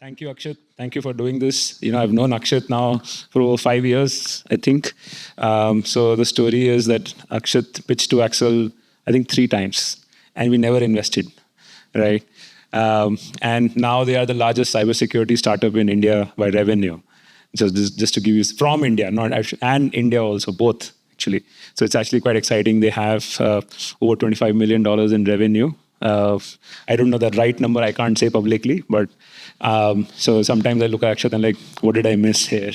Thank you, Akshat. Thank you for doing this. I've known Akshat now for over 5 years, I think. So the story is that Akshat pitched to Accel, I think 3 times, and we never invested, right? And now they are the largest cybersecurity startup in India by revenue. So just to give you from India, not actually, and India also, both actually. So it's actually quite exciting. They have over $25 million in revenue. I don't know the right number. I can't say publicly, but so sometimes I look at Akshat and like, what did I miss here?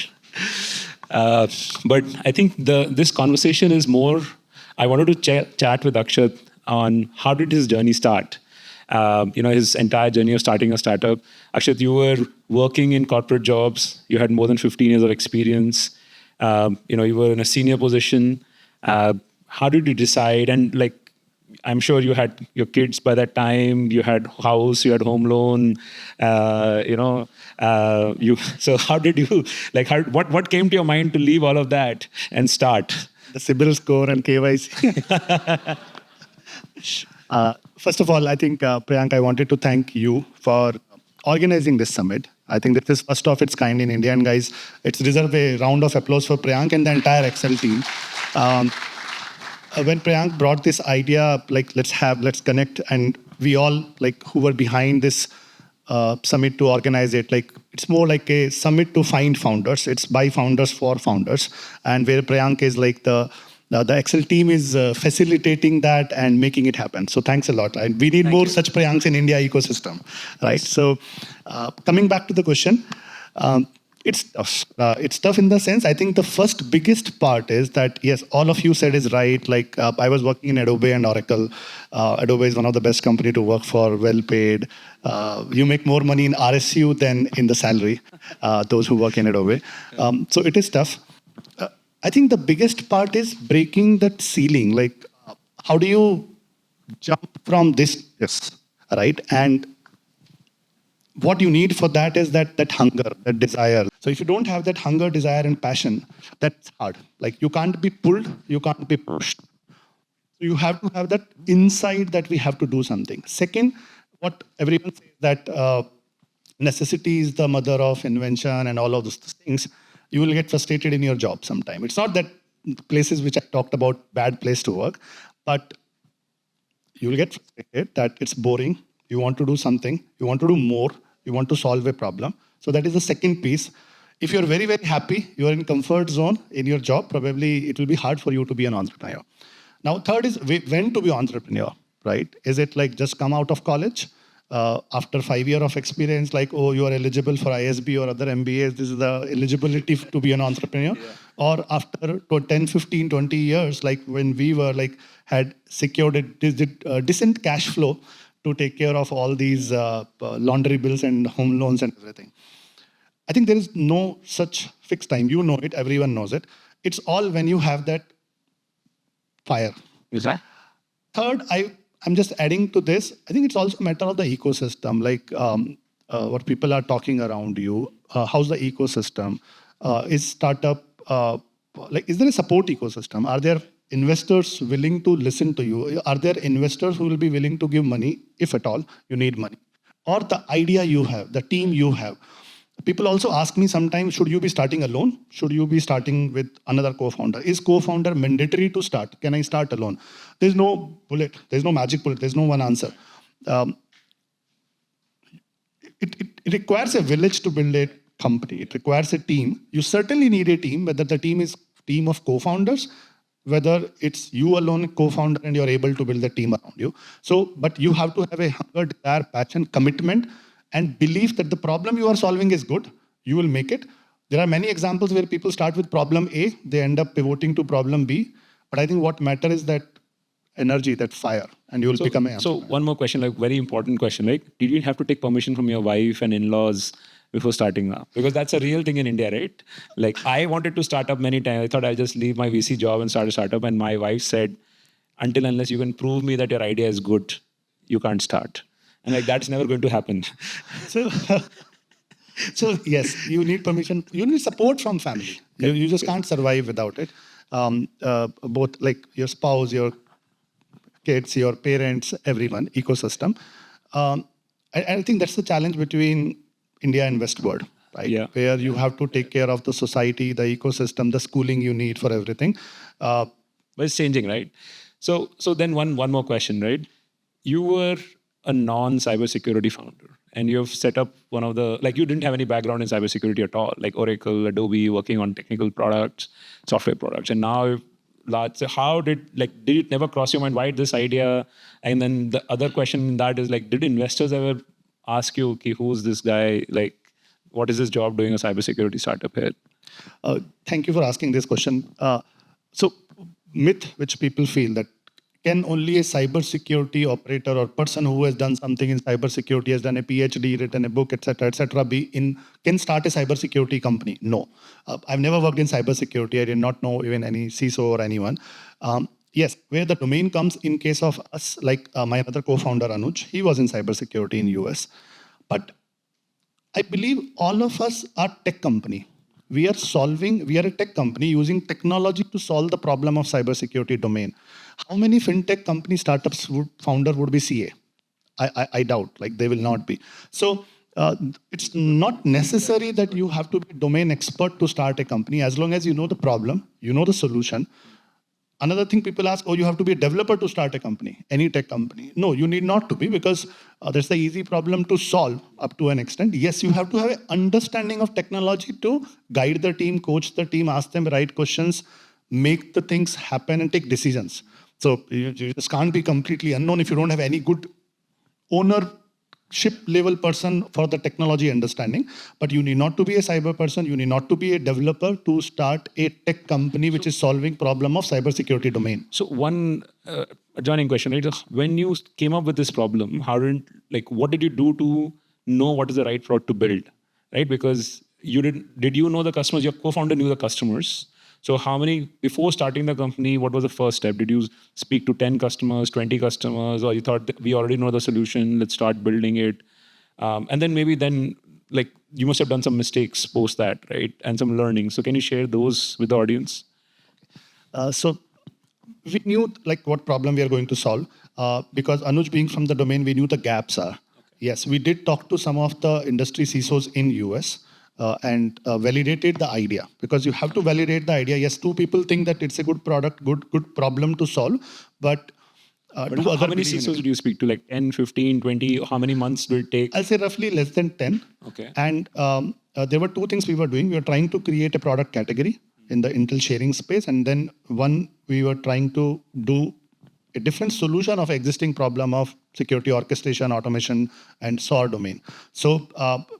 But I think this conversation is more. I wanted to chat with Akshat on how did his journey start. His entire journey of starting a startup. Akshat, you were working in corporate jobs. You had more than 15 years of experience. You were in a senior position. How did you decide? And like, I'm sure you had your kids by that time. You had house. You had home loan. So how did you like? What came to your mind to leave all of that and start? The CIBIL score and KYC. First of all, I think, Priyank, I wanted to thank you for organizing this summit. I think this is first of its kind in India. And guys, it's deserve a round of applause for Priyank and the entire Accel team. When Priyank brought this idea, like, let's connect, and we all, like, who were behind this summit to organize it, like, it's more like a summit to find founders. It's by founders for founders. And where Priyank is like the Accel team is facilitating that and making it happen. So thanks a lot. We need more such Priyanks in India ecosystem, right? So coming back to the question, it's tough. It's tough in the sense, I think the first biggest part is that, yes, all of you said is right. Like I was working in Adobe and Oracle. Adobe is one of the best company to work for, well paid. You make more money in RSU than in the salary, those who work in Adobe. So it is tough. I think the biggest part is breaking that ceiling. Like, how do you jump from this, yes, right? And what you need for that is that hunger, that desire. So if you don't have that hunger, desire, and passion, that's hard. Like, you can't be pulled, you can't be pushed. So you have to have that insight that we have to do something. Second, what everyone says that necessity is the mother of invention and all of those things. You will get frustrated in your job sometime. It's not that places which I talked about, bad place to work, but you will get frustrated that it's boring. You want to do something, you want to do more, you want to solve a problem. So that is the second piece. If you're very, very happy, you're in comfort zone in your job, probably it will be hard for you to be an entrepreneur. Now, third is when to be entrepreneur, right? Is it like just come out of college? After 5 years of experience, like, oh, you are eligible for ISB or other MBAs, this is the eligibility to be an entrepreneur. Yeah. Or after 10, 15, 20 years, like when we were like, had secured a decent cash flow to take care of all these laundry bills and home loans and everything. I think there is no such fixed time. You know it, everyone knows it. It's all when you have that fire. Is that? Third, I'm just adding to this. I think it's also a matter of the ecosystem, like what people are talking around you. How's the ecosystem? Is startup, like, is there a support ecosystem? Are there investors willing to listen to you? Are there investors who will be willing to give money, if at all you need money? Or the idea you have, the team you have. People also ask me sometimes, should you be starting alone? Should you be starting with another co-founder? Is co-founder mandatory to start? Can I start alone? There's no bullet. There's no magic bullet. There's no one answer. It requires a village to build a company. It requires a team. You certainly need a team, whether the team is team of co-founders, whether it's you alone, co-founder, and you're able to build a team around you. So, but you have to have a hunger, desire, passion, commitment, and belief that the problem you are solving is good. You will make it. There are many examples where people start with problem A, they end up pivoting to problem B. But I think what matters is that energy, that fire, and you will become an entrepreneur. So one more question, like very important question, like did you have to take permission from your wife and in-laws before starting up? Because that's a real thing in India, right? Like I wanted to start up many times. I thought I'll just leave my VC job and start a startup. And my wife said, until unless you can prove me that your idea is good, you can't start. And like, that's never going to happen. So yes, you need permission. You need support from family. You just can't survive without it. Both like your spouse, your kids, your parents, everyone, ecosystem. I think that's the challenge between India and westward, right? Yeah. Where you have to take care of the society, the ecosystem, the schooling you need for everything. But it's changing, right? So then one more question, right? You were a non-cybersecurity founder, and you've set up one of the, like, you didn't have any background in cybersecurity at all, like Oracle, Adobe, working on technical products, software products, and now large. So how did it never cross your mind? Why this idea? And then the other question in that is, like, did investors ever ask you, okay, who's this guy? Like, what is his job doing a cybersecurity startup here? Thank you for asking this question. So, myth which people feel that can only a cybersecurity operator or person who has done something in cybersecurity, has done a PhD, written a book, etc., be in can start a cybersecurity company? No, I've never worked in cybersecurity. I did not know even any CISO or anyone. Yes, where the domain comes in case of us, like my other co-founder Anuj, he was in cybersecurity in US, but I believe all of us are tech company. We are a tech company using technology to solve the problem of cybersecurity domain. How many fintech company startups founder would be CA? I doubt, like they will not be. So it's not necessary that you have to be domain expert to start a company as long as you know the problem, you know the solution. Another thing people ask, oh, you have to be a developer to start a company, any tech company. No, you need not to be because that's the easy problem to solve up to an extent. Yes, you have to have an understanding of technology to guide the team, coach the team, ask them the right questions, make the things happen and take decisions. So you just can't be completely unknown if you don't have any good ownership level person for the technology understanding. But you need not to be a cyber person, you need not to be a developer to start a tech company which is solving problem of cybersecurity domain. So one adjoining question, right? When you came up with this problem, what did you do to know what is the right product to build, right? Because did you know the customers? Your co-founder knew the customers. So before starting the company, what was the first step? Did you speak to 10 customers, 20 customers, or you thought we already know the solution, let's start building it? And then like you must have done some mistakes post that, right? And some learning. So can you share those with the audience? So we knew like what problem we are going to solve because Anuj being from the domain, we knew the gaps are. Yes, we did talk to some of the industry CISOs in US and validated the idea because you have to validate the idea. Yes, two people think that it's a good product, good problem to solve, but how many CISOs did you speak to? Like 10, 15, 20? How many months did it take? I'll say roughly less than 10. Okay. And there were two things we were doing. We were trying to create a product category in the Intel sharing space. And then we were trying to do a different solution of existing problem of security orchestration, automation, and SOAR domain. So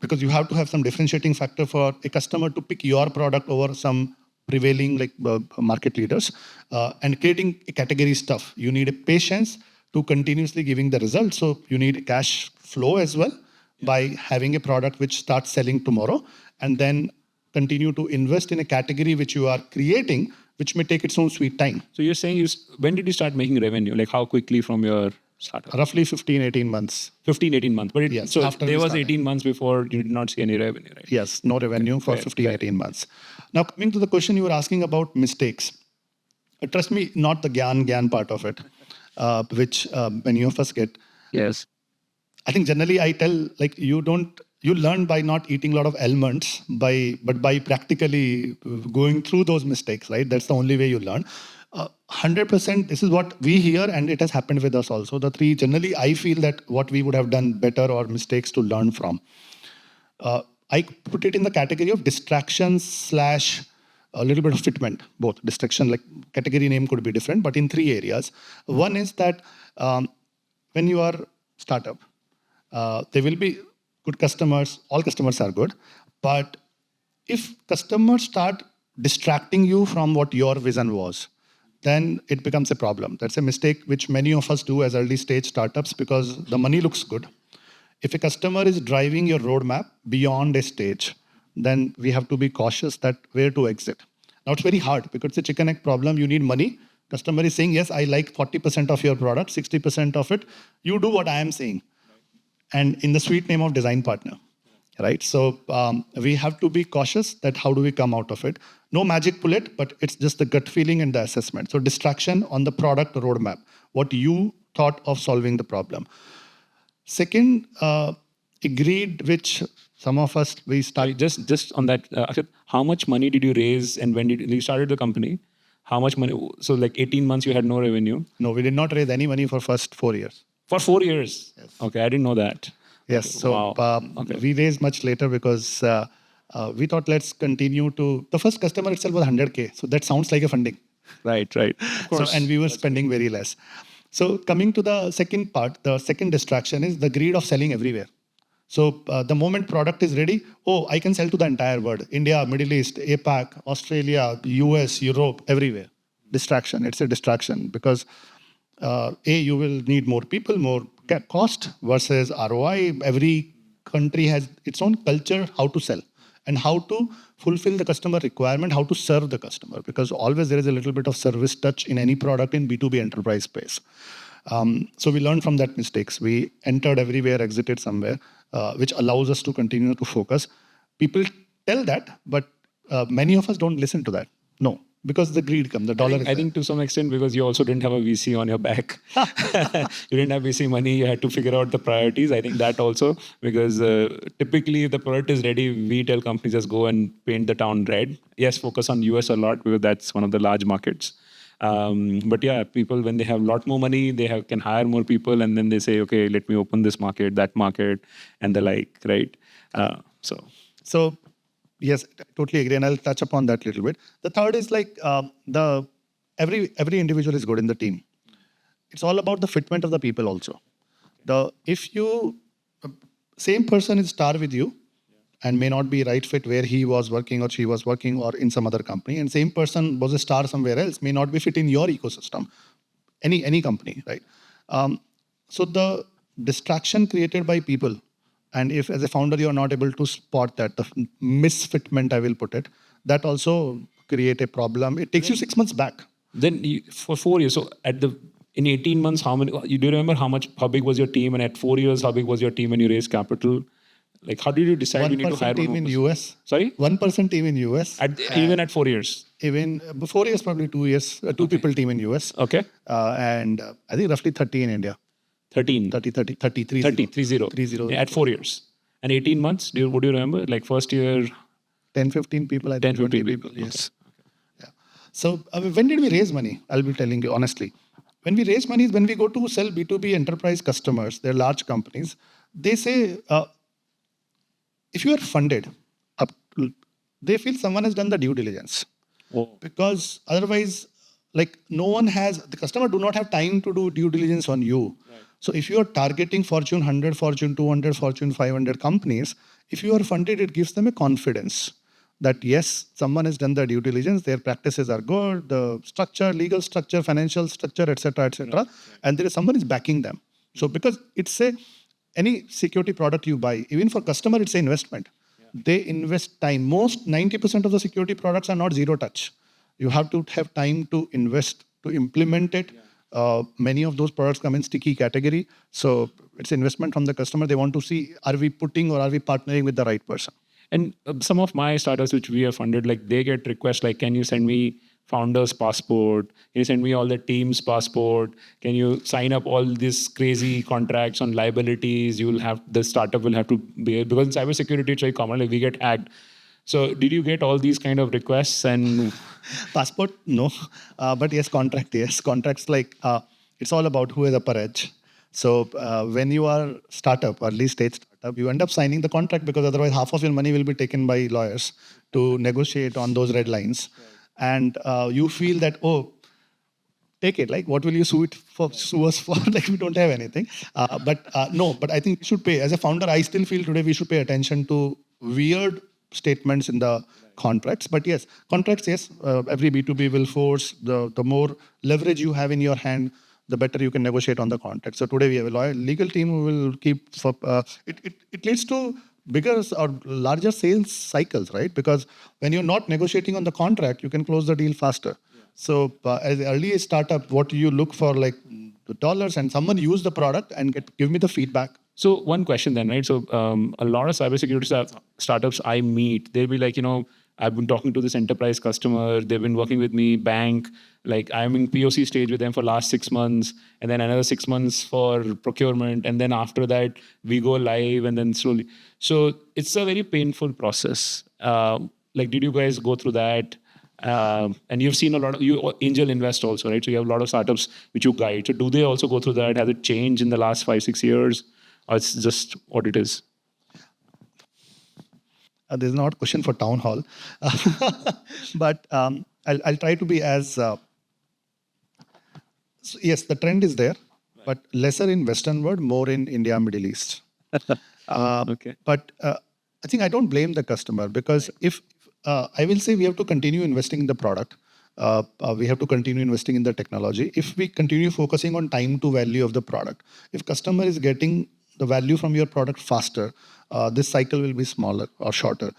because you have to have some differentiating factor for a customer to pick your product over some prevailing market leaders and creating a category stuff. You need a patience to continuously giving the results. So you need cash flow as well by having a product which starts selling tomorrow and then continue to invest in a category which you are creating, which may take its own sweet time. So you're saying when did you start making revenue? Like how quickly from your startup? Roughly 15, 18 months. 15, 18 months. But yes, so there was 18 months before you did not see any revenue, right? Yes, no revenue for 15, 18 months. Now, coming to the question you were asking about mistakes. Trust me, not the Gyan part of it, which many of us get. Yes. I think generally I tell, like, you learn by not eating a lot of almonds, but by practically going through those mistakes, right? That's the only way you learn. 100%, this is what we hear, and it has happened with us also. The three, generally, I feel that what we would have done better or mistakes to learn from. I put it in the category of distractions / a little bit of fitment, both. Distraction, like category name could be different, but in three areas. One is that when you are startup, there will be good customers. All customers are good. But if customers start distracting you from what your vision was, then it becomes a problem. That's a mistake which many of us do as early stage startups because the money looks good. If a customer is driving your roadmap beyond a stage, then we have to be cautious that where to exit. Now it's very hard because it's a chicken egg problem. You need money. Customer is saying, yes, I like 40% of your product, 60% of it. You do what I am saying. And in the sweet name of design partner, right? So we have to be cautious that how do we come out of it. No magic bullet, but it's just the gut feeling and the assessment. So distraction on the product roadmap, what you thought of solving the problem. Second, agreed, which Some of us, we Sorry, start. just on that, Akshat, how much money did you raise and when did you started the company? How much money? So like 18 months you had no revenue No, we did not raise any money for first 4 years. for 4 years. Yes. Okay, I didn't know that. Yes. Okay, So wow. Okay. we raised much later because we thought let's continue to. The first customer itself was 100K. So that sounds like a funding. Right, right. Of So, course. and we were spending very less. So coming to the second part, the second distraction is the greed of selling everywhere. So the moment product is ready, oh, I can sell to the entire world. India, Middle East, APAC, Australia, US, Europe, everywhere. Distraction. It's a distraction because you will need more people, more cost versus ROI. Every country has its own culture, how to sell and how to fulfill the customer requirement, how to serve the customer, because always there is a little bit of service touch in any product in B2B enterprise space. So we learned from that mistakes. We entered everywhere, exited somewhere, which allows us to continue to focus. People tell that, but many of us don't listen to that. No, because the greed comes, the dollar is I think to some extent because you also didn't have a VC on your back. You didn't have VC money. You had to figure out the priorities. I think that also because typically if the product is ready, we tell companies just go and paint the town red. Yes, focus on US a lot because that's one of the large markets. But yeah, people when they have a lot more money, can hire more people, and then they say, okay, let me open this market, that market, and the like, right? So, yes, I totally agree, and I'll touch upon that a little bit. The third is like the every individual is good in the team. It's all about the fitment of the people also. If you same person is star with you and may not be right fit where he was working or she was working or in some other company, and same person was a star somewhere else, may not be fit in your ecosystem, any company, right? So the distraction created by people, and if as a founder you are not able to spot that, the misfitment, I will put it, that also create a problem. It takes you 6 months back. Then for 4 years, so in 18 months, how many? You do you remember how big was your team, and at 4 years, how big was your team when you raised capital? Like, how did you decide you need to hire 1% team one in more person? US. Sorry, 1% team in US. even at 4 years. Even before years, probably 2 years, two people team in US. Okay, And I think roughly 30 in India. 13, 30, 30, 30. Yeah, at 4 years and 18 months. Would you remember? Like first year, 10, 15 people, I 10, think 20 15 people. people. Yes. Yeah. So when did we raise money? I'll be telling you honestly. When we raise money is when we go to sell B2B enterprise customers, they're large companies. They say, if you are funded, up, they feel someone has done the due diligence. Oh. Because otherwise, like no one has, the customer do not have time to do due diligence on you. Right. So if you are targeting Fortune 100, Fortune 200, Fortune 500 companies, if you are funded, it gives them a confidence that yes, someone has done the due diligence, their practices are good, the structure, legal structure, financial structure, etc., etc., right. And there is someone is backing them. So because it's any security product you buy, even for customer, it's an investment. Yeah. They invest time. Most 90% of the security products are not zero touch. You have to have time to invest to implement it. Yeah. Many of those products come in sticky category. So it's investment from the customer. They want to see, are we putting or are we partnering with the right person? And some of my startups which we have funded, like they get requests like, can you send me founder's passport? Can you send me all the team's passport? Can you sign up all these crazy contracts on liabilities? The startup will have to bear, because in cybersecurity it's very common, like we get hacked. So did you get all these kind of requests? And passport, no. But yes, contract, yes. Contracts like, it's all about who is upper edge. So when you are startup, early stage startup, you end up signing the contract because otherwise half of your money will be taken by lawyers to negotiate on those red lines. Right. And you feel that, oh, take it. Like, what will you sue us for? Like, we don't have anything. No, but I think we should pay. As a founder, I still feel today we should pay attention to weird statements in the contracts. But yes, contracts, yes, every B2B will force the more leverage you have in your hand, the better you can negotiate on the contract. So today we have a legal team who will keep, it leads to bigger or larger sales cycles, right? Because when you're not negotiating on the contract, you can close the deal faster. Yeah. So as an early startup, what do you look for, like the dollars, and someone use the product and give me the feedback. So one question then, right? So a lot of cybersecurity startups I meet, they'll be like, I've been talking to this enterprise customer. They've been working with me, bank. Like I'm in POC stage with them for last 6 months, and then another 6 months for procurement, and then after that we go live, and then slowly. So it's a very painful process. Like, did you guys go through that? And you've seen a lot of you angel invest also, right? So you have a lot of startups which you guide. So do they also go through that? Has it changed in the last 5-6 years, or it's just what it is? This is not a question for town hall, but I'll try to be as. So yes, the trend is there, but lesser in Western world, more in India, Middle East. Okay. But I think I don't blame the customer, because if I will say we have to continue investing in the product, we have to continue investing in the technology. If we continue focusing on time to value of the product, if customer is getting the value from your product faster, this cycle will be smaller or shorter.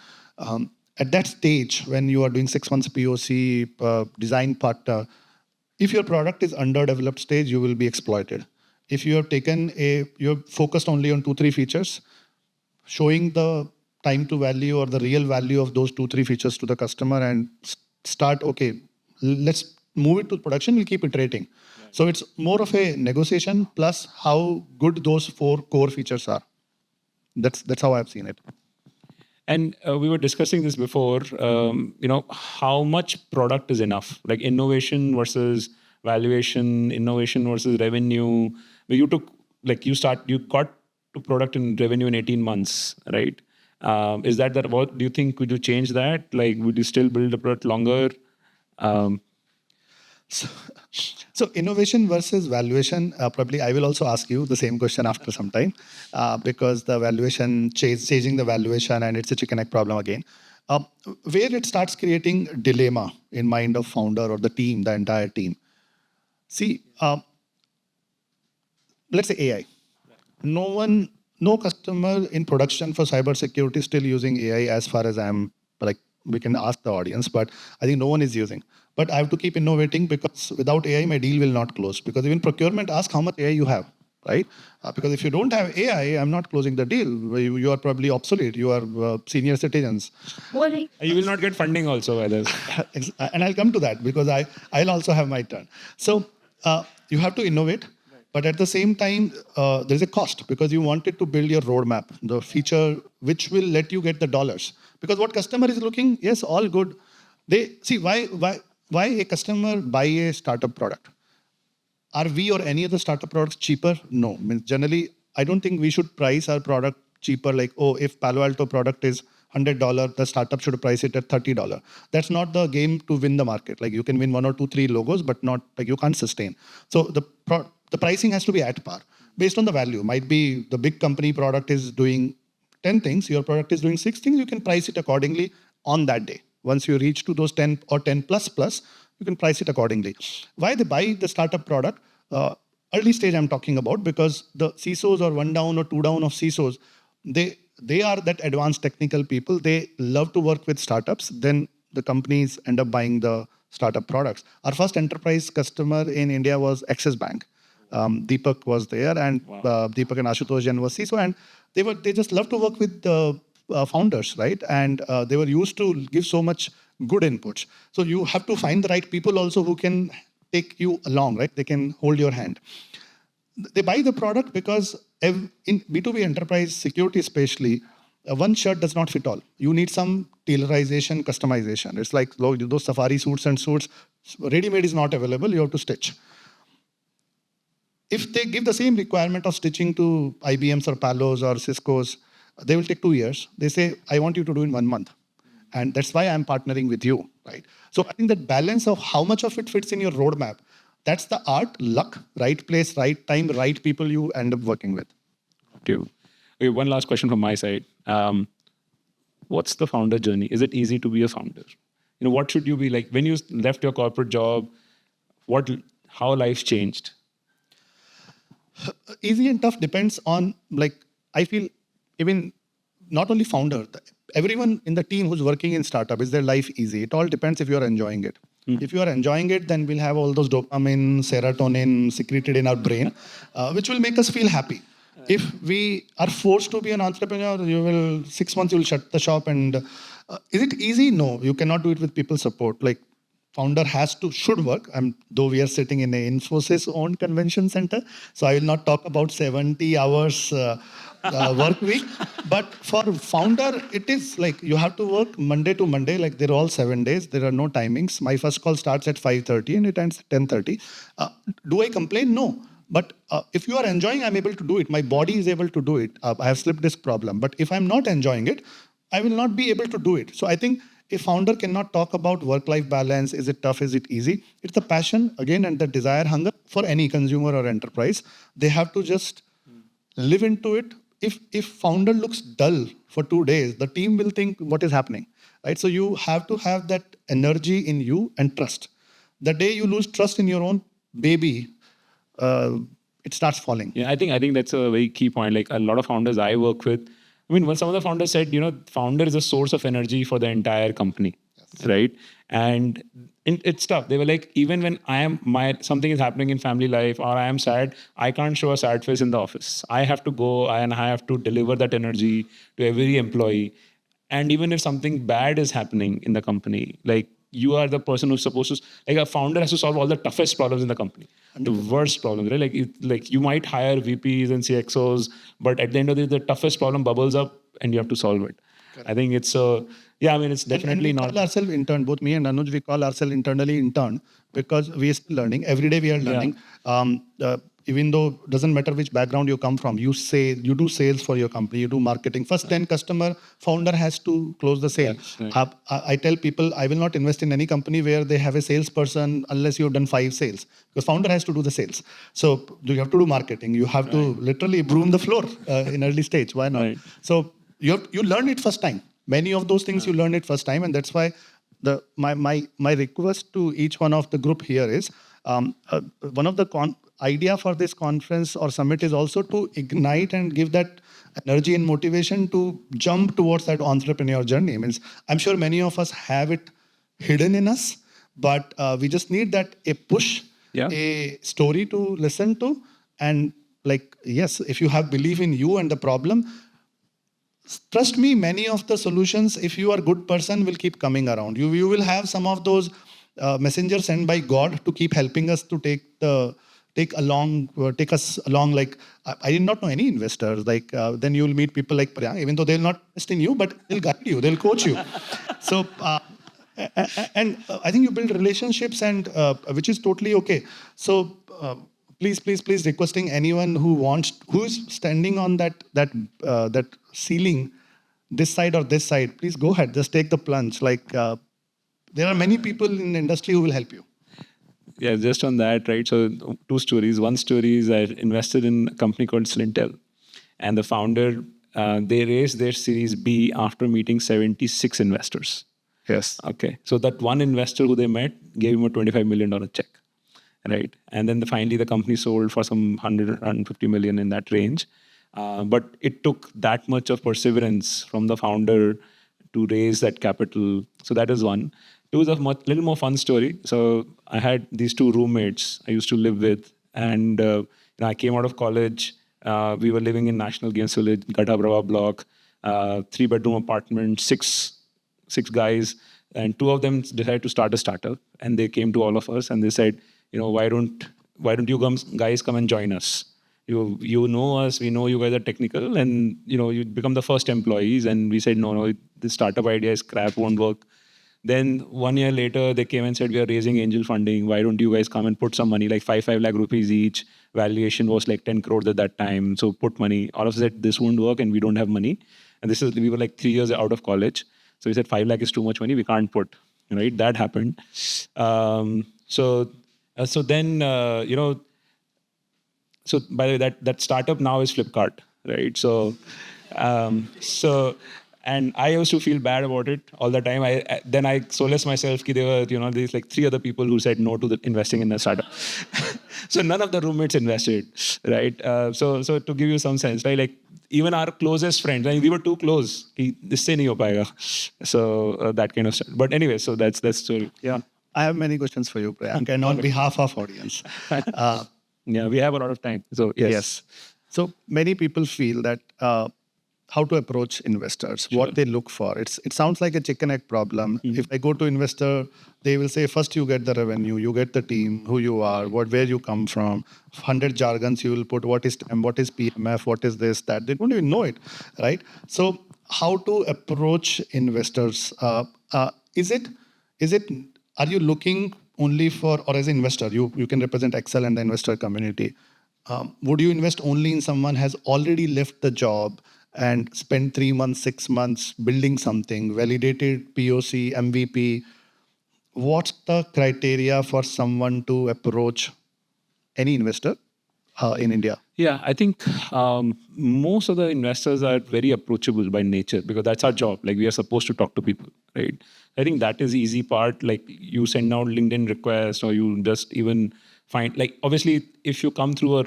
At that stage, when you are doing 6 months POC, design part, if your product is underdeveloped stage, you will be exploited. If you have you're focused only on 2-3 features, showing the time to value or the real value of those 2-3 features to the customer and start, okay, let's move it to production, we'll keep iterating. Right. So it's more of a negotiation plus how good those 4 core features are. That's how I've seen it. And we were discussing this before. How much product is enough? Like innovation versus valuation, innovation versus revenue. You took you got to product and revenue in 18 months, right? Is that what do you think? Could you change that? Like, would you still build a product longer? So innovation versus valuation, probably I will also ask you the same question after some time, because the valuation, changing the valuation, and it's a chicken egg problem again. Where it starts creating dilemma in mind of founder or the team, the entire team. See, let's say AI. No customer in production for cybersecurity is still using AI, as far as I'm like, we can ask the audience, but I think no one is using. But I have to keep innovating, because without AI, my deal will not close. Because even procurement asks how much AI you have, right? Because if you don't have AI, I'm not closing the deal. You are probably obsolete. You are senior citizens. You will not get funding also by this. And I'll come to that, because I'll also have my turn. So you have to innovate. But at the same time, there's a cost, because you wanted to build your roadmap, the feature which will let you get the dollars. Because what customer is looking, yes, all good. They see why a customer buy a startup product. Are we or any other startup products cheaper? No. Generally, I don't think we should price our product cheaper. Like, oh, if Palo Alto product is $100, the startup should price it at $30. That's not the game to win the market. Like, you can win 1 or 2, 3 logos, but not like you can't sustain. So the pricing has to be at par based on the value. Might be the big company product is doing 10 things, your product is doing 6 things, you can price it accordingly on that day. Once you reach to those 10 or 10 plus, you can price it accordingly. Why they buy the startup product? Early stage I'm talking about, because the CISOs or 1 down or 2 down of CISOs, they are that advanced technical people. They love to work with startups. Then the companies end up buying the startup products. Our first enterprise customer in India was Axis Bank. Deepak was there, and wow. Deepak and Ashutosh Jain was CISO, and they just love to work with the founders, right? And they were used to give so much good inputs. So you have to find the right people also who can take you along, right? They can hold your hand. They buy the product because in B2B enterprise security especially, one shirt does not fit all. You need some tailorization, customization. It's like those safari suits and suits, ready-made is not available, you have to stitch. If they give the same requirement of stitching to IBMs or Palos or Ciscos, they will take 2 years. They say, I want you to do in 1 month. And that's why I'm partnering with you, right? So I think that balance of how much of it fits in your roadmap, that's the art, luck, right place, right time, right people you end up working with. Okay, one last question from my side. What's the founder journey? Is it easy to be a founder? What should you be like when you left your corporate job? How life changed? Easy and tough depends on, like, I feel even not only founder, everyone in the team who's working in startup, is their life easy? It all depends if you are enjoying it. If you are enjoying it, then we'll have all those dopamine, serotonin secreted in our brain, which will make us feel happy. If we are forced to be an entrepreneur, 6 months you will shut the shop and Is it easy? No, you cannot do it with people support. Like founder should work. Though we are sitting in a Infosys owned convention center, so I will not talk about 70 hours work week. But for founder, it is like you have to work Monday to Monday. Like they're all 7 days. There are no timings. My first call starts at 5:30 and it ends at 10:30. Do I complain? No. But if you are enjoying, I'm able to do it. My body is able to do it. I have slip disc problem. But if I'm not enjoying it, I will not be able to do it. So I think a founder cannot talk about work-life balance. Is it tough? Is it easy? It's the passion again and the desire, hunger for any consumer or enterprise. They have to just live into it. If founder looks dull for 2 days, the team will think what is happening, right? So you have to have that energy in you and trust. The day you lose trust in your own baby, it starts falling. Yeah, I think that's a very key point. Like a lot of founders I work with, I mean, when some of the founders said, founder is a source of energy for the entire company, right? And it's tough. They were like, even when something is happening in family life or I am sad, I can't show a sad face in the office. I have to go and I have to deliver that energy to every employee. And even if something bad is happening in the company, like you are the person who's supposed to, like a founder has to solve all the toughest problems in the company, the worst problems, right? Like you might hire VPs and CXOs, but at the end of the toughest problem bubbles up and you have to solve it. Correct. I think it's it's definitely and we not. call ourselves intern. Both me and Anuj, we call ourselves internally intern because we are still learning. Every day we are learning. Even though doesn't matter which background you come from, you do sales for your company, you do marketing. First 10 customer, founder has to close the sale. Right. I tell people I will not invest in any company where they have a salesperson unless you've done 5 sales, because founder has to do the sales. So you have to do marketing. You have to literally broom the floor in early stage. Why not? Right. So you learn it first time. Many of those things you learn it first time, and that's why my request to each one of the group here is one of the idea for this conference or summit is also to ignite and give that energy and motivation to jump towards that entrepreneur journey. Means I'm sure many of us have it hidden in us, but we just need that a push, a story to listen to, and like yes, if you have belief in you and the problem, trust me, many of the solutions, if you are a good person, will keep coming around. You will have some of those messengers sent by God to keep helping us to take us along. Like I did not know any investors. Like then you will meet people like Priyank, even though they'll not invest in you, but they'll guide you, they'll coach you. So and I think you build relationships, and which is totally okay. So. Please requesting anyone who's standing on that ceiling, this side or this side, please go ahead, just take the plunge. Like there are many people in the industry who will help you. Yeah, just on that, right? So 2 stories. One story is I invested in a company called Slintel, and the founder, they raised their Series B after meeting 76 investors. Yes. Okay. So that one investor who they met gave him a $25 million check. Right. And then finally the company sold for some 150 million in that range. But it took that much of perseverance from the founder to raise that capital. So that is one. Two is a little more fun story. So I had these 2 roommates I used to live with. And I came out of college. We were living in National Games Village, Gata Brava block, 3-bedroom apartment, six guys. And 2 of them decided to start a startup. And they came to all of us and they said, why don't you guys come and join us? You know us, we know you guys are technical, and you become the first employees. And we said, no, this startup idea is crap, won't work. Then 1 year later, they came and said, we are raising angel funding. Why don't you guys come and put some money, like 5 lakh rupees each. Valuation was like 10 crores at that time. So put money. All of us said, this won't work and we don't have money. And we were like 3 years out of college. So we said 5 lakh is too much money, we can't put. Right? That happened. So then, so by the way, that startup now is Flipkart, right? So, and I used to feel bad about it all the time. Then I solace myself that there were, these like 3 other people who said no to investing in the startup. So none of the roommates invested, right? So to give you some sense, right? Like even our closest friends, we were too close. This se nahi ho payega. So that kind of stuff. But anyway, so that's story. Yeah. I have many questions for you, Priyank, and on behalf of audience. Yeah, we have a lot of time. So yes. So many people feel that how to approach investors, what they look for. It sounds like a chicken egg problem. If I go to investor, they will say first you get the revenue, you get the team, who you are, where you come from, 100 jargons you will put, what is TEM, what is PMF, what is this, that. They don't even know it, right? So how to approach investors? Is it are you looking only for, or as an investor, you can represent Accel and the investor community. Would you invest only in someone has already left the job and spent 3 months, 6 months building something, validated POC, MVP? What's the criteria for someone to approach any investor in India? Yeah, I think most of the investors are very approachable by nature because that's our job. Like we are supposed to talk to people, right? I think that is the easy part. Like you send out LinkedIn requests or you just even find, like obviously if you come through a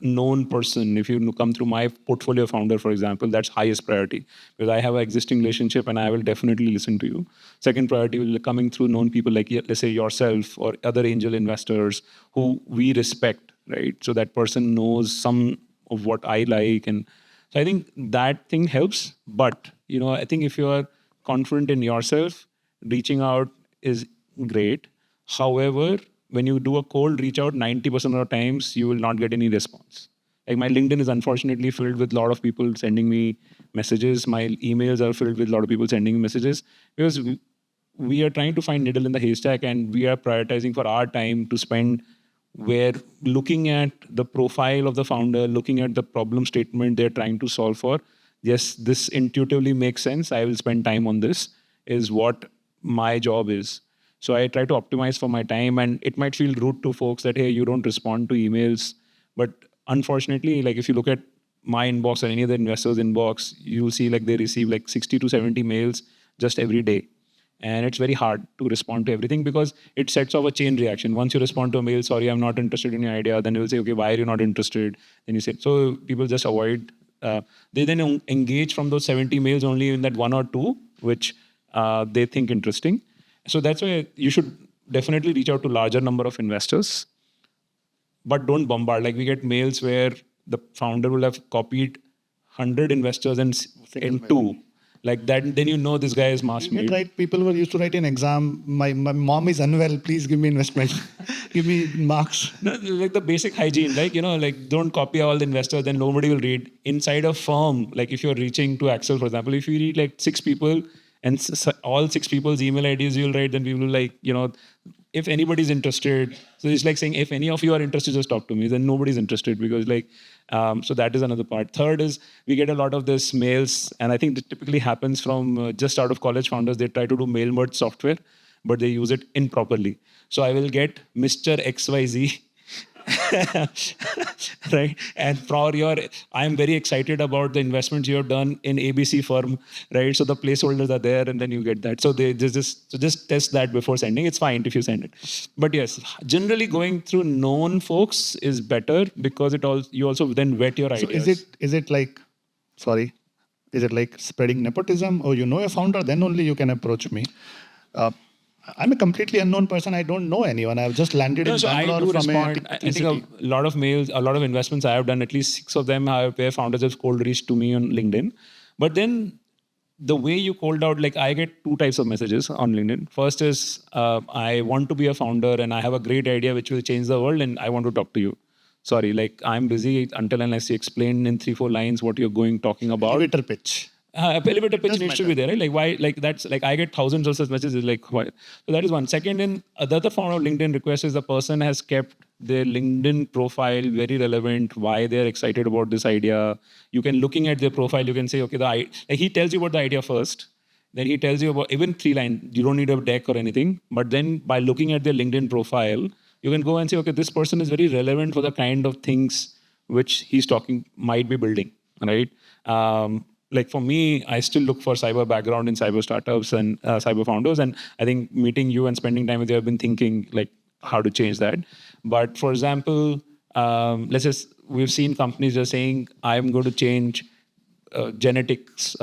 known person, if you come through my portfolio founder, for example, that's highest priority because I have an existing relationship and I will definitely listen to you. Second priority will be coming through known people like, let's say yourself or other angel investors who we respect, right? So that person knows some of what I like. And so I think that thing helps. But, I think if you are confident in yourself, reaching out is great. However, when you do a cold reach out, 90% of the times you will not get any response. Like my LinkedIn is unfortunately filled with a lot of people sending me messages. My emails are filled with a lot of people sending me messages because we are trying to find needle in the haystack and we are prioritizing for our time to spend where looking at the profile of the founder, looking at the problem statement they're trying to solve for. Yes, this intuitively makes sense. I will spend time on this is what my job is. So I try to optimize for my time, and it might feel rude to folks that, hey, you don't respond to emails. But unfortunately, like if you look at my inbox or any other investor's inbox, you'll see like they receive like 60 to 70 mails just every day. And it's very hard to respond to everything because it sets off a chain reaction. Once you respond to a mail, sorry, I'm not interested in your idea, then you'll say, okay, why are you not interested? Then you say, so people just avoid. They then engage from those 70 mails only in that one or two, which they think interesting. So that's why you should definitely reach out to larger number of investors, but don't bombard. Like we get mails where the founder will have copied 100 investors in two. Like that, then this guy is mass made. Right, people were used to write in exam, my mom is unwell, please give me investment, give me marks. No, like the basic hygiene, like don't copy all the investors, then nobody will read. Inside a firm, like if you're reaching to Accel, for example, if you read like 6 people and all 6 people's email IDs you'll write, then people will like, if anybody's interested. So it's like saying, if any of you are interested, just talk to me. Then nobody's interested because like, so that is another part. Third is we get a lot of this mails, and I think that typically happens from just out of college founders. They try to do mail merge software, but they use it improperly. So I will get Mr. XYZ. Right, and for I'm very excited about the investments you have done in ABC firm, right? So the placeholders are there, and then you get that. So they just test that before sending. It's fine if you send it, but yes, generally going through known folks is better because you also then vet your ideas. So is it like spreading nepotism, or a founder, then only you can approach me? I'm a completely unknown person. I don't know anyone. I've just landed in Bangalore I do from respond. I think a lot of mails, a lot of investments I have done, at least 6 of them where founders have cold reached to me on LinkedIn. But then the way you cold out, like I get 2 types of messages on LinkedIn. First is I want to be a founder and I have a great idea which will change the world and I want to talk to you. Sorry, like I'm busy until unless you explain in 3-4 lines what you're talking about. Elevator pitch. Elevator pitch needs to be there, right? Like why? Like that's like I get thousands of such messages. Like why? So that is one. Second, in the other form of LinkedIn request is the person has kept their LinkedIn profile very relevant. Why they're excited about this idea? You can looking at their profile, you can say, okay, like he tells you about the idea first. Then he tells you about even 3 lines. You don't need a deck or anything. But then by looking at their LinkedIn profile, you can go and say, okay, this person is very relevant for the kind of things which he's might be building, right? Like for me, I still look for cyber background in cyber startups and cyber founders. And I think meeting you and spending time with you, I've been thinking like how to change that. But for example, we've seen companies just saying, I'm going to change genetics,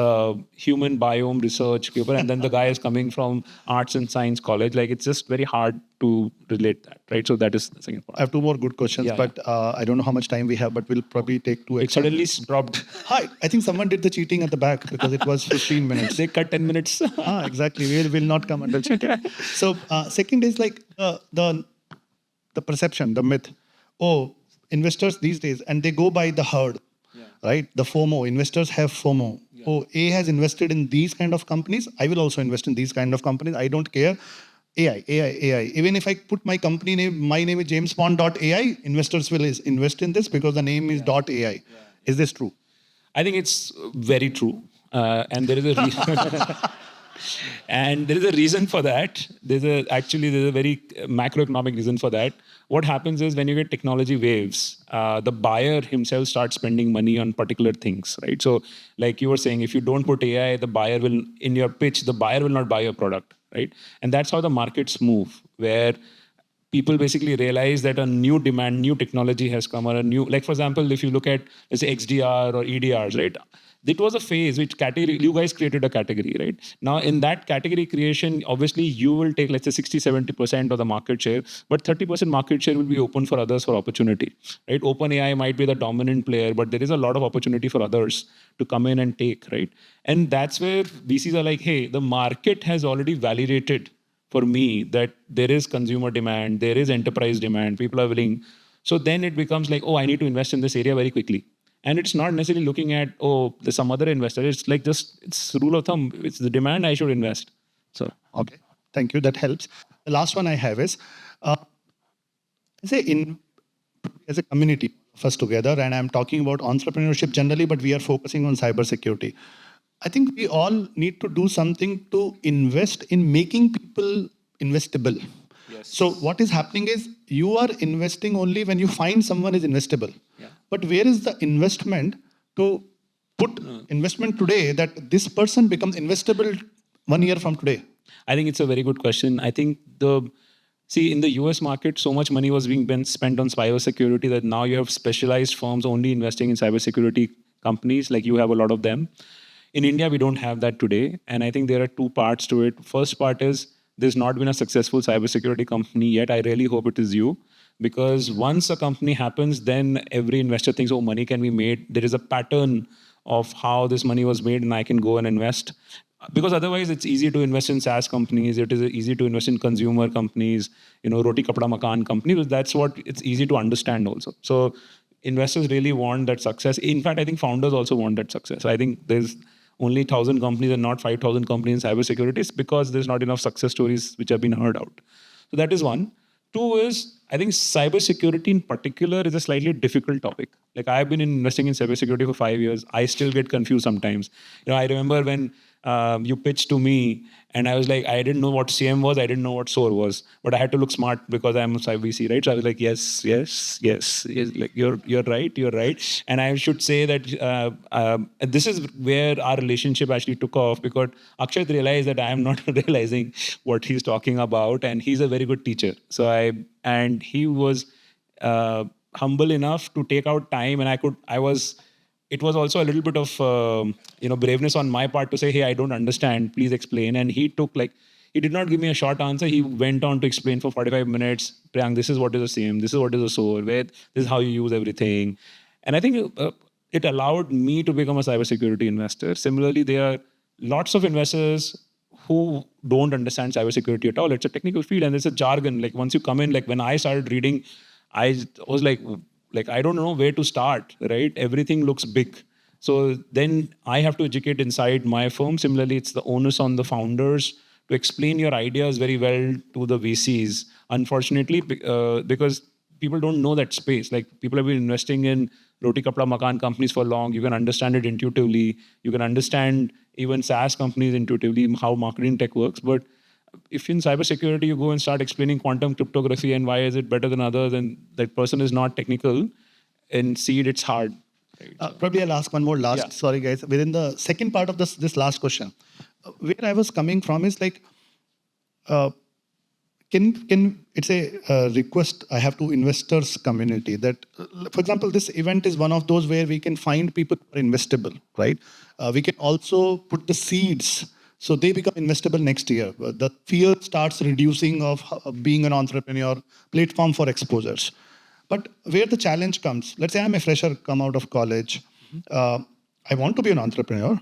human biome research paper, and then the guy is coming from arts and science college. Like it's just very hard to relate that, right? So that is the second I part. have two more good questions, Yeah, but I don't know how much time we have, but we'll probably take two It extra. suddenly dropped. Hi, I think someone did the cheating at the back because it was 15 minutes. They cut 10 minutes. Exactly. Will not come under cheating. So second is like the perception, the myth. Oh, investors these days, and they go by the herd, right? The FOMO. Investors have FOMO. Yeah. Oh, A has invested in these kind of companies. I will also invest in these kind of companies. I don't care. AI. Even if I put my company name, my name is JamesBond.ai, investors will invest in this because the name is .ai. Yeah. Is this true? I think it's very true. And there is a reason. And there is a reason for that. There's a very macroeconomic reason for that. What happens is when you get technology waves, the buyer himself starts spending money on particular things, right? So, like you were saying, if you don't put AI, the buyer will, in your pitch, the buyer will not buy your product, right? And that's how the markets move, where people basically realize that a new demand, new technology has come, or a new, like for example, if you look at, let's say, XDR or EDRs, right? It was a phase which category, you guys created a category, right? Now, in that category creation, obviously you will take, let's say, 60-70% of the market share, but 30% market share will be open for others for opportunity, right? OpenAI might be the dominant player, but there is a lot of opportunity for others to come in and take, right? And that's where VCs are like, hey, the market has already validated for me that there is consumer demand, there is enterprise demand, people are willing. So then it becomes like, oh, I need to invest in this area very quickly. And it's not necessarily looking at, oh, there's some other investor. It's like just, it's rule of thumb. It's the demand, I should invest. So, okay. Thank you. That helps. The last one I have is, as a community, first together, and I'm talking about entrepreneurship generally, but we are focusing on cybersecurity. I think we all need to do something to invest in making people investable. Yes. So what is happening is you are investing only when you find someone is investable. Yeah. But where is the investment to put investment today that this person becomes investable 1 year from today? I think it's a very good question. I think in the US market, so much money was being spent on cybersecurity that now you have specialized firms only investing in cybersecurity companies, like you have a lot of them. In India, we don't have that today. And I think there are two parts to it. First part is there's not been a successful cybersecurity company yet. I really hope it is you. Because once a company happens, then every investor thinks, oh, money can be made. There is a pattern of how this money was made and I can go and invest. Because otherwise, it's easy to invest in SaaS companies. It is easy to invest in consumer companies, roti kapda makan companies. That's what it's easy to understand also. So investors really want that success. In fact, I think founders also want that success. I think there's only 1,000 companies and not 5,000 companies in cybersecurity. It's because there's not enough success stories which have been heard out. So that is one. Two is, I think cybersecurity in particular is a slightly difficult topic. Like I've been investing in cybersecurity for 5 years. I still get confused sometimes. I remember when you pitched to me and I was like, I didn't know what CM was. I didn't know what SOAR was, but I had to look smart because I'm a VC, right? So I was like, yes. Like you're right. And I should say that this is where our relationship actually took off because Akshat realized that I am not realizing what he's talking about, and he's a very good teacher. And he was humble enough to take out time, and it was also a little bit of braveness on my part to say, hey, I don't understand, please explain. And he did not give me a short answer. He went on to explain for 45 minutes, Priyank, this is what is a SIEM, this is what is a SOAR, this is how you use everything. And I think it allowed me to become a cybersecurity investor. Similarly, there are lots of investors who don't understand cybersecurity at all. It's a technical field and it's a jargon. Like once you come in, like when I started reading, I was like I don't know where to start, right? Everything looks big. So then I have to educate inside my firm. Similarly, it's the onus on the founders to explain your ideas very well to the VCs. Unfortunately, because people don't know that space. Like people have been investing in roti kapda makan companies for long. You can understand it intuitively. You can understand even SaaS companies intuitively, how marketing tech works. But if in cybersecurity you go and start explaining quantum cryptography and why is it better than others, and that person is not technical, in seed it's hard. Right? Probably I'll ask one more last. Yeah. Sorry, guys. Within the second part of this last question, where I was coming from is like, can it's a request I have to investors community that, for example, this event is one of those where we can find people who are investable, right? We can also put the seeds so they become investable next year. The fear starts reducing of being an entrepreneur, platform for exposures. But where the challenge comes, let's say I'm a fresher, come out of college. I want to be an entrepreneur,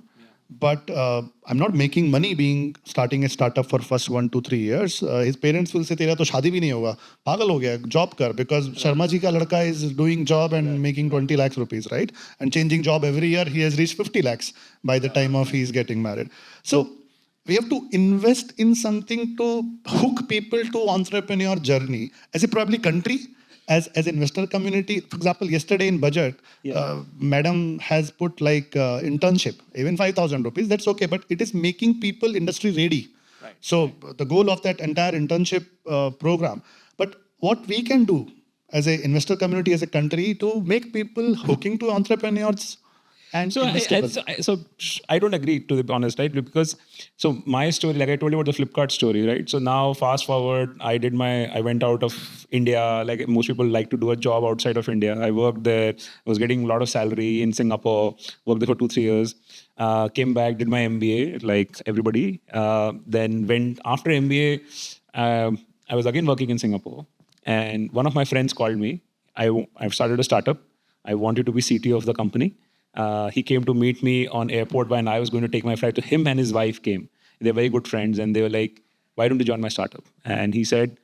but I'm not making money being starting a startup for first 1 to 3 years. His parents will say, "तेरा तो शादी भी नहीं होगा, पागल हो गया, job कर," because Sharma ji का लड़का is doing job and making 20 lakhs rupees, right? And changing job every year, he has reached 50 lakhs by the time of he's getting married. So we have to invest in something to hook people to entrepreneur journey as a probably country, as investor community. For example, yesterday in budget, madam has put like internship, even 5,000 rupees. That's okay, but it is making people industry ready. Right. So the goal of that entire internship program. But what we can do as a investor community, as a country, to make people hooking to entrepreneurs. And so I don't agree, to be honest, right? Because so my story, like I told you about the Flipkart story, right? So now fast forward, I went out of India. Like most people like to do a job outside of India. I worked there, was getting a lot of salary in Singapore, worked there for 2-3 years. Came back, did my MBA, like everybody. Then went after MBA, I was again working in Singapore. And one of my friends called me. I've started a startup. I wanted to be CTO of the company. He came to meet me on airport when I was going to take my flight. To him and his wife came. They're very good friends, and they were like, "Why don't you join my startup?" And he said,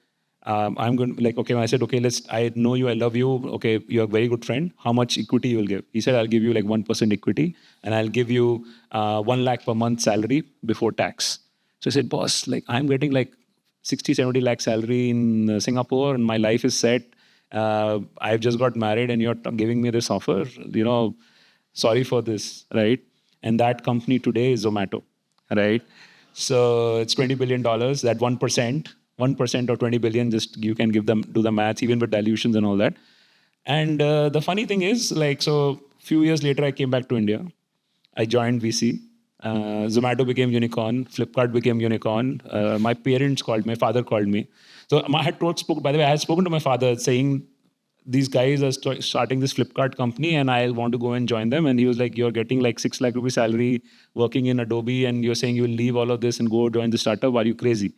"I'm going." Like, okay. I said, "Okay, I know you. I love you. Okay, you're a very good friend. How much equity you will give?" He said, "I'll give you like 1% equity, and I'll give you 1 lakh per month salary before tax." So I said, "Boss, like I'm getting like 60-70 lakh salary in Singapore, and my life is set. I've just got married, and you're giving me this offer. Sorry for this, right?" And that company today is Zomato, right? So it's $20 billion. That 1% or 20 billion, just you can give them, do the maths, even with dilutions and all that. And the funny thing is, like, so few years later, I came back to India. I joined VC. Zomato became unicorn. Flipkart became unicorn. My parents called me. My father called me. So by the way, I had spoken to my father saying, these guys are starting this Flipkart company and I want to go and join them. And he was like, "You're getting like 6 lakh rupees salary working in Adobe and you're saying you'll leave all of this and go join the startup. Are you crazy?"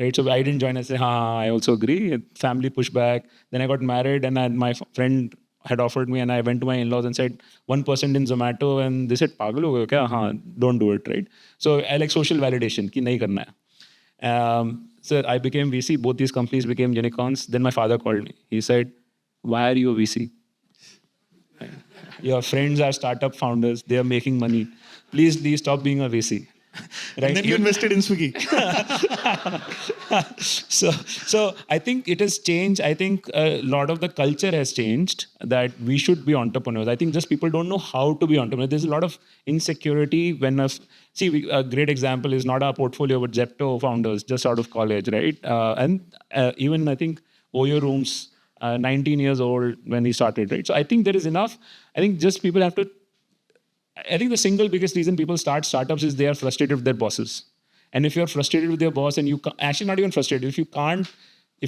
Right? So I didn't join. I said, I also agree. Family pushback. Then I got married and my friend had offered me and I went to my in-laws and said, 1% in Zomato, and they said, "Pagal ho gaye ho kya? Don't do it," right? So I like social validation, ki nahi karna hai. So I became VC. Both these companies became unicorns. Then my father called me. He said, "Why are you a VC? Your friends are startup founders. They are making money. Please stop being a VC." Right? And then you invested in Swiggy. So I think it has changed. I think a lot of the culture has changed that we should be entrepreneurs. I think just people don't know how to be entrepreneurs. There's a lot of insecurity when a great example is not our portfolio, but Zepto founders just out of college, right? And even I think Oyo Rooms, 19 years old when he started, right? So I think there is enough. I think just people have to. I think the single biggest reason people start startups is they are frustrated with their bosses. And if you're frustrated with your boss and actually not even frustrated, if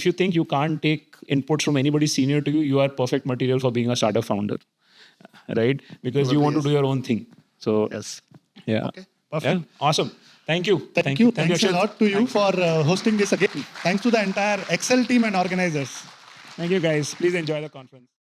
you think you can't take inputs from anybody senior to you, you are perfect material for being a startup founder, right? Because you want to do your own thing. So yes. Yeah. Okay. Perfect. Yeah. Awesome. Thank you. Thank you. Thanks a lot to you for hosting this again. Thanks to the entire Accel team and organizers. Thank you, guys. Please enjoy the conference.